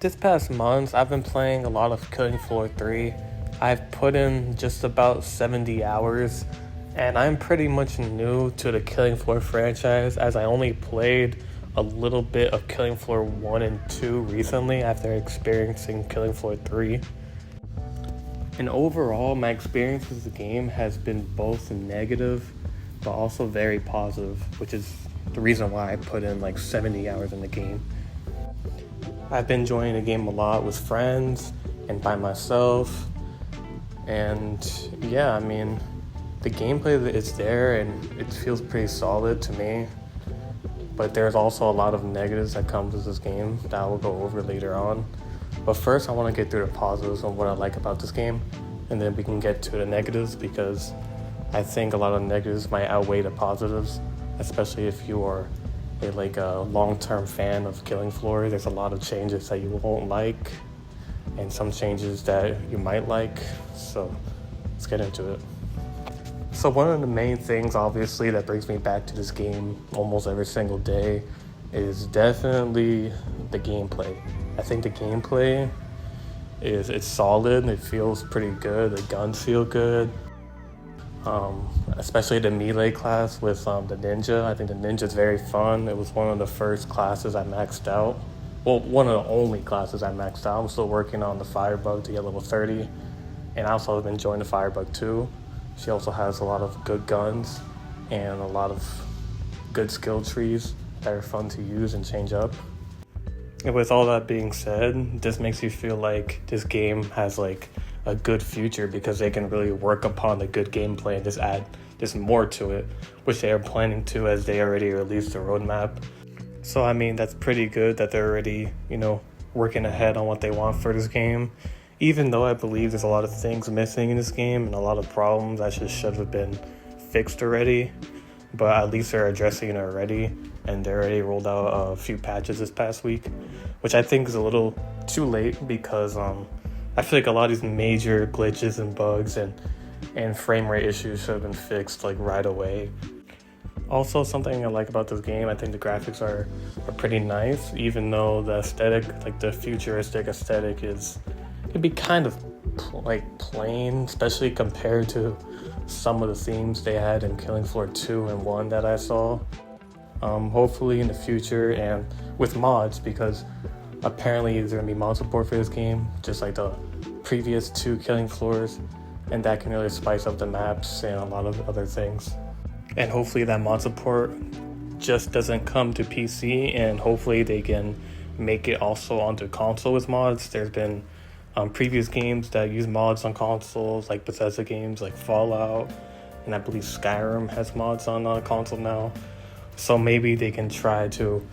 This past month, I've been playing a lot of Killing Floor 3. I've put in just about 70 hours, and I'm pretty much new to the Killing Floor franchise as I only played a little bit of Killing Floor 1 and 2 recently after experiencing Killing Floor 3. And overall, my experience with the game has been both negative, but also very positive, which is the reason why I put in like 70 hours in the game. I've been enjoying the game a lot with friends and by myself. And yeah, I mean, the gameplay is there and it feels pretty solid to me. But there's also a lot of negatives that come with this game that I will go over later on. But first, I want to get through the positives of what I like about this game, and then we can get to the negatives because I think a lot of negatives might outweigh the positives, especially if you are a long-term fan of Killing Floor. There's a lot of changes that you won't like, and some changes that you might like. So let's get into it. So one of the main things, obviously, that brings me back to this game almost every single day is definitely the gameplay. I think the gameplay it's solid. It feels pretty good. The guns feel good. Especially the melee class with the ninja. I think the ninja is very fun. It was one of the first classes I maxed out. Well, one of the only classes I maxed out. I'm still working on the Firebug to get level 30. And I also have been enjoying the Firebug too. She also has a lot of good guns and a lot of good skill trees that are fun to use and change up. And with all that being said, this makes you feel like this game has like a good future because they can really work upon the good gameplay and just add just more to it, which they are planning to as they already released the roadmap. So I mean, that's pretty good that they're already, working ahead on what they want for this game. Even though I believe there's a lot of things missing in this game and a lot of problems that should have been fixed already, but at least they're addressing it already, and they already rolled out a few patches this past week, which I think is a little too late because I feel like a lot of these major glitches and bugs and frame rate issues should have been fixed like right away. Also, something I like about this game, I think the graphics are pretty nice, even though the aesthetic, like the futuristic aesthetic can be kind of plain, especially compared to some of the themes they had in Killing Floor 2 and 1 that I saw. Hopefully in the future and with mods, because apparently there's going to be mod support for this game, just like the previous 2 Killing Floors, and that can really spice up the maps and a lot of other things. And hopefully that mod support just doesn't come to PC, and hopefully they can make it also onto console with mods. There's been previous games that use mods on consoles, like Bethesda games like Fallout, and I believe Skyrim has mods on console now. So maybe they can try to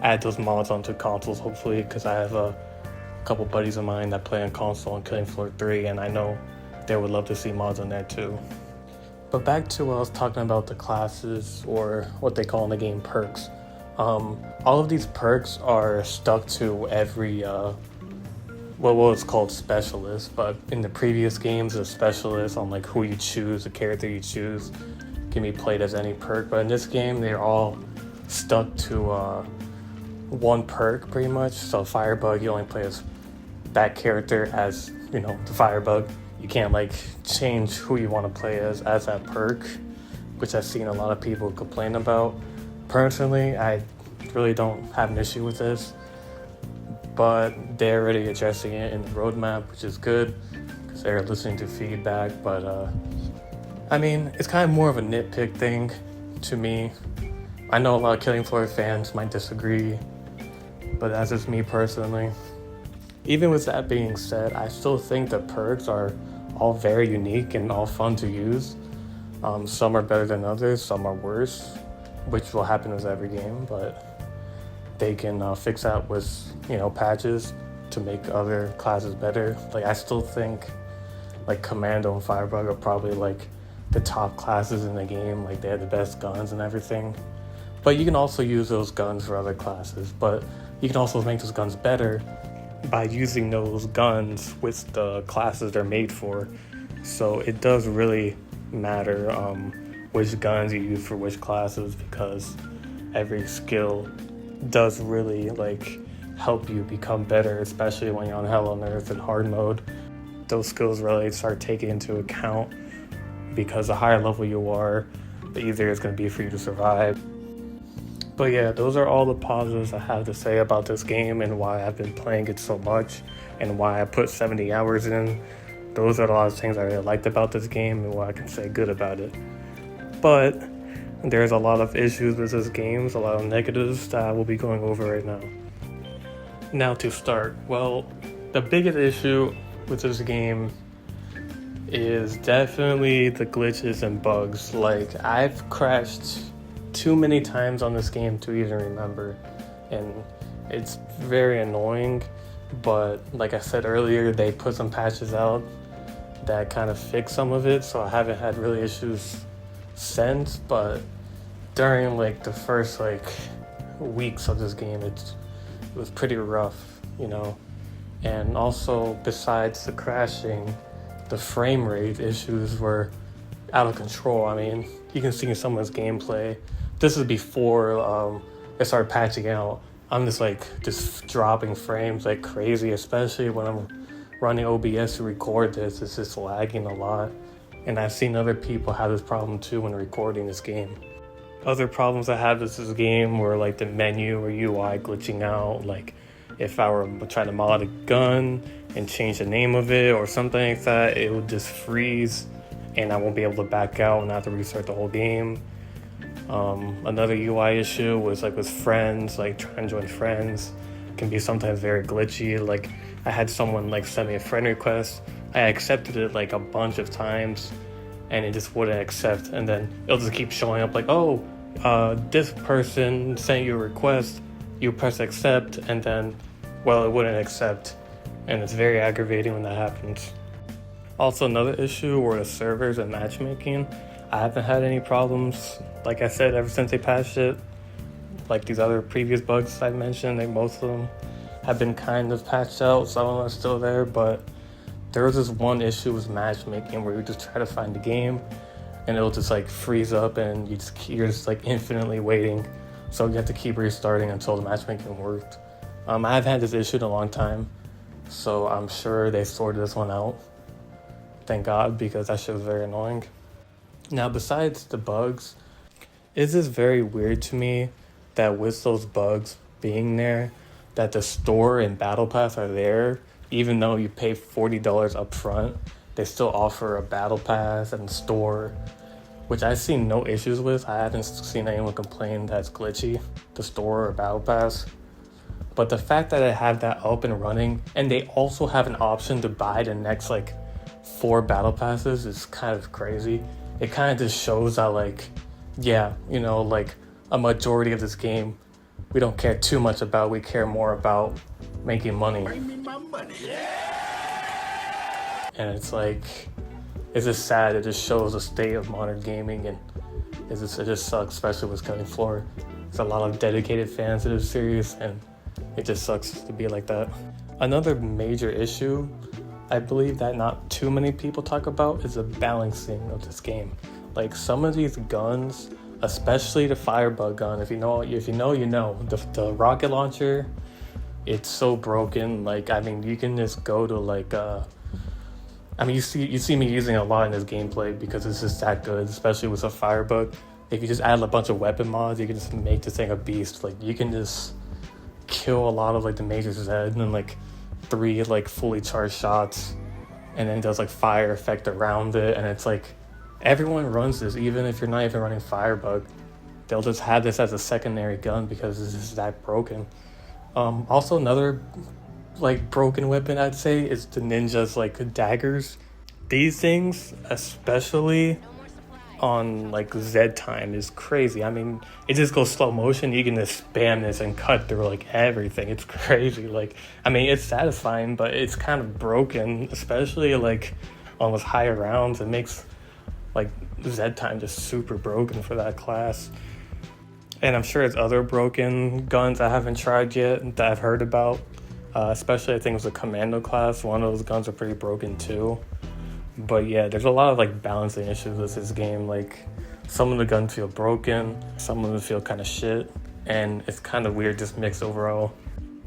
add those mods onto consoles, hopefully, because I have a couple buddies of mine that play on console on Killing Floor 3, and I know they would love to see mods on there too. But back to what I was talking about, the classes, or what they call in the game perks. All of these perks are stuck to every what is called specialist, but in the previous games, a specialist on like who you choose, the character you choose, can be played as any perk. But in this game, they're all stuck to one perk pretty much. So Firebug, you only play as that character as the Firebug. You can't change who you want to play as that perk, which I've seen a lot of people complain about. Personally, I really don't have an issue with this, but they're already addressing it in the roadmap, which is good because they're listening to feedback. But I mean, it's kind of more of a nitpick thing to me. I know a lot of Killing Floor fans might disagree, but that's just me personally. Even with that being said, I still think the perks are all very unique and all fun to use. Some are better than others, some are worse, which will happen with every game, but they can fix that with patches to make other classes better. I still think Commando and Firebug are probably the top classes in the game. They have the best guns and everything. But you can also use those guns for other classes, but you can also make those guns better by using those guns with the classes they're made for. So it does really matter which guns you use for which classes, because every skill does really help you become better, especially when you're on Hell on Earth and hard mode. Those skills really start taking into account, because the higher level you are, the easier it's going to be for you to survive. But yeah, those are all the positives I have to say about this game and why I've been playing it so much and why I put 70 hours in. Those are a lot of things I really liked about this game and what I can say good about it. But there's a lot of issues with this game, a lot of negatives that I will be going over right now. Now to start, well, the biggest issue with this game is definitely the glitches and bugs. Like, I've crashed too many times on this game to even remember, and it's very annoying. But like I said earlier, they put some patches out that kind of fix some of it, so I haven't had really issues since. But during like the first like weeks of this game, it was pretty rough, you know. And also, besides the crashing, the frame rate issues were out of control. I mean, you can see in someone's gameplay, this is before they started patching out, I'm just dropping frames like crazy, especially when I'm running OBS to record this. It's just lagging a lot. And I've seen other people have this problem too when recording this game. Other problems I had with this game were like the menu or UI glitching out. Like if I were trying to mod a gun and change the name of it or something like that, it would just freeze and I won't be able to back out and I have to restart the whole game. Another UI issue was like with friends, like trying to join friends can be sometimes very glitchy. Like I had someone like send me a friend request, I accepted it like a bunch of times and it just wouldn't accept, and then it'll just keep showing up like, oh, this person sent you a request, you press accept, and then, well, it wouldn't accept, and it's very aggravating when that happens. Also, another issue were the servers and matchmaking. I haven't had any problems, like I said, ever since they patched it. Like these other previous bugs I mentioned, like most of them have been kind of patched out, some of them are still there, but there was this one issue with matchmaking where you just try to find the game and it'll just like freeze up and you're just like infinitely waiting, so you have to keep restarting until the matchmaking worked. I've had this issue in a long time, so I'm sure they sorted this one out. Thank God, because that shit was very annoying. Now, besides the bugs, it's just very weird to me that with those bugs being there, that the store and Battle Pass are there, even though you pay $40 up front. They still offer a Battle Pass and store, which I've seen no issues with. I haven't seen anyone complain that's glitchy, the store or Battle Pass. But the fact that I have that up and running, and they also have an option to buy the next like 4 Battle Passes, is kind of crazy. It kind of just shows that like, yeah, you know, like a majority of this game we don't care too much about. We care more about making money. Bring me my money. And it's like, it's just sad. It just shows the state of modern gaming, and it just sucks, especially with Cutting Floor. There's a lot of dedicated fans to this series, and it just sucks to be like that. Another major issue I believe that not too many people talk about is the balancing of this game. Like some of these guns, especially the Firebug gun, if you know, you know. The rocket launcher, it's so broken. Like, I mean, you can just go to like, I mean, you see me using it a lot in this gameplay because it's just that good, especially with a Firebug. If you just add a bunch of weapon mods, you can just make this thing a beast. Like, you can just kill a lot of like the Major Zed and like 3 like fully charged shots, and then does like fire effect around it, and it's like everyone runs this. Even if you're not even running Firebug, they'll just have this as a secondary gun because it's just that broken. Also, another like broken weapon I'd say is the ninja's like daggers. These things, especially on like Z time, is crazy. I mean, it just goes slow motion. You can just spam this and cut through like everything. It's crazy. Like, I mean, it's satisfying, but it's kind of broken, especially like on those higher rounds. It makes like Z time just super broken for that class. And I'm sure it's other broken guns I haven't tried yet that I've heard about. Especially I think it was the Commando class. One of those guns are pretty broken too. But yeah, there's a lot of like balancing issues with this game. Like some of the guns feel broken, some of them feel kind of shit, and it's kind of weird, just mixed overall.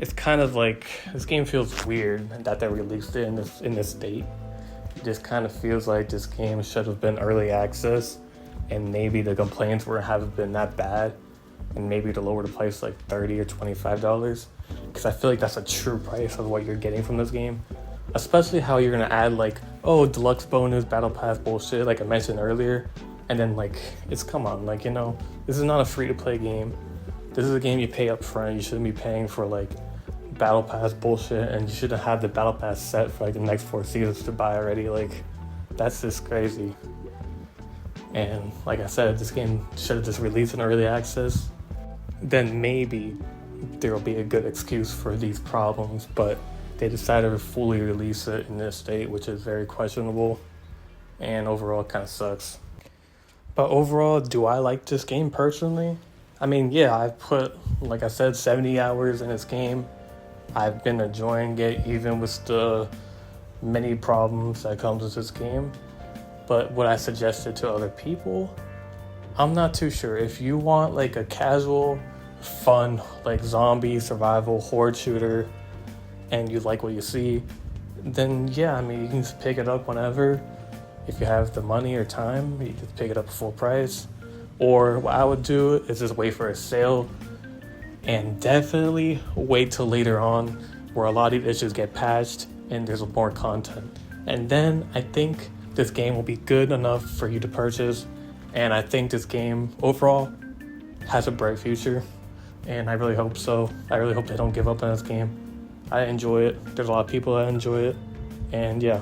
it's kind of like this game feels weird that they released it in this state. It just kind of feels like this game should have been early access, and maybe the complaints haven't been that bad, and maybe to lower the price like $30 or $25, because I feel like that's a true price of what you're getting from this game. Especially how you're gonna add like, oh, deluxe bonus, battle pass bullshit, like I mentioned earlier, and then like come on, like, you know, this is not a free to play game. This is a game you pay up front. You shouldn't be paying for like battle pass bullshit, and you shouldn't have the battle pass set for like the next 4 seasons to buy already. Like, that's just crazy. And like I said, this game should have just released in early access. Then maybe there will be a good excuse for these problems, but they decided to fully release it in this state, which is very questionable, and overall kind of sucks. But overall, do I like this game personally? I mean, yeah, I've put, like I said, 70 hours in this game. I've been enjoying it, even with the many problems that comes with this game. But would I suggest it to other people? I'm not too sure. If you want like a casual, fun, like zombie survival horde shooter, and you like what you see, then yeah, I mean, you can just pick it up whenever. If you have the money or time, you can pick it up at full price. Or what I would do is just wait for a sale, and definitely wait till later on where a lot of these issues get patched and there's more content. And then I think this game will be good enough for you to purchase, and I think this game overall has a bright future, and I really hope so. I really hope they don't give up on this game. I enjoy it. There's a lot of people that enjoy it. And yeah,